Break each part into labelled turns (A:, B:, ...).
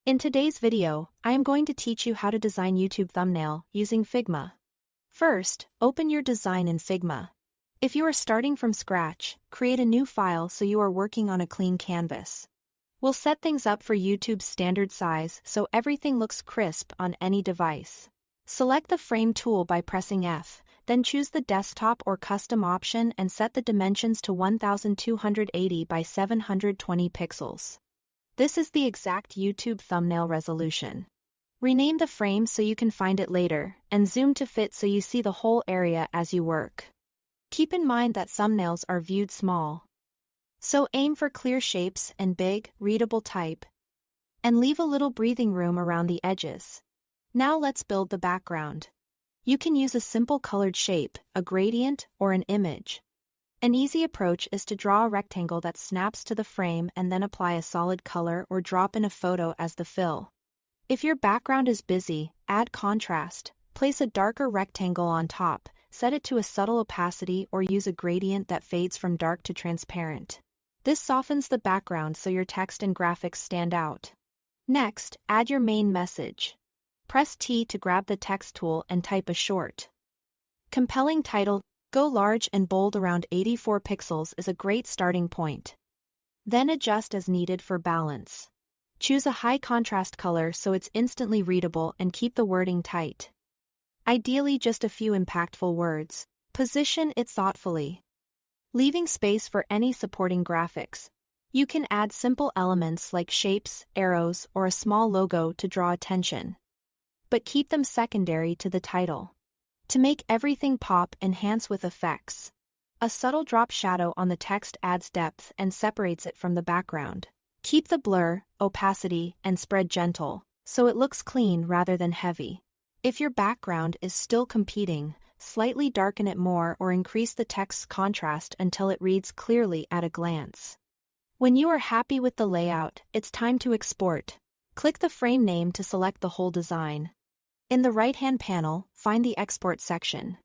A: In today's video, I am going to teach you how to design YouTube thumbnail using Figma. First, open your design in Figma. If you are starting from scratch, create a new file so you are working on a clean canvas. We'll set things up for YouTube's standard size so everything looks crisp on any device. Select the Frame tool by pressing F, then choose the desktop or custom option and set the dimensions to 1280 by 720 pixels. This is the exact YouTube thumbnail resolution. Rename the frame so you can find it later, and zoom to fit so you see the whole area as you work. Keep in mind that thumbnails are viewed small. So aim for clear shapes and big, readable type. And leave a little breathing room around the edges. Now let's build the background. You can use a simple colored shape, a gradient, or an image. An easy approach is to draw a rectangle that snaps to the frame and then apply a solid color or drop in a photo as the fill. If your background is busy, add contrast, place a darker rectangle on top, set it to a subtle opacity or use a gradient that fades from dark to transparent. This softens the background so your text and graphics stand out. Next, add your main message. Press T to grab the text tool and type a short, compelling title. Go large and bold around 84 pixels is a great starting point. Then adjust as needed for balance. Choose a high contrast color so it's instantly readable and keep the wording tight. Ideally just a few impactful words. Position it thoughtfully, leaving space for any supporting graphics. You can add simple elements like shapes, arrows, or a small logo to draw attention. But keep them secondary to the title. To make everything pop, enhance with effects. A subtle drop shadow on the text adds depth and separates it from the background. Keep the blur, opacity, and spread gentle, so it looks clean rather than heavy. If your background is still competing, slightly darken it more or increase the text's contrast until it reads clearly at a glance. When you are happy with the layout, it's time to export. Click the frame name to select the whole design. In the right-hand panel, find the Export section.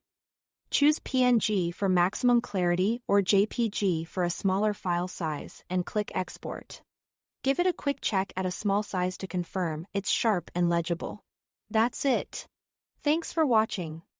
A: Choose PNG for maximum clarity or JPG for a smaller file size and click Export. Give it a quick check at a small size to confirm it's sharp and legible. That's it. Thanks for watching.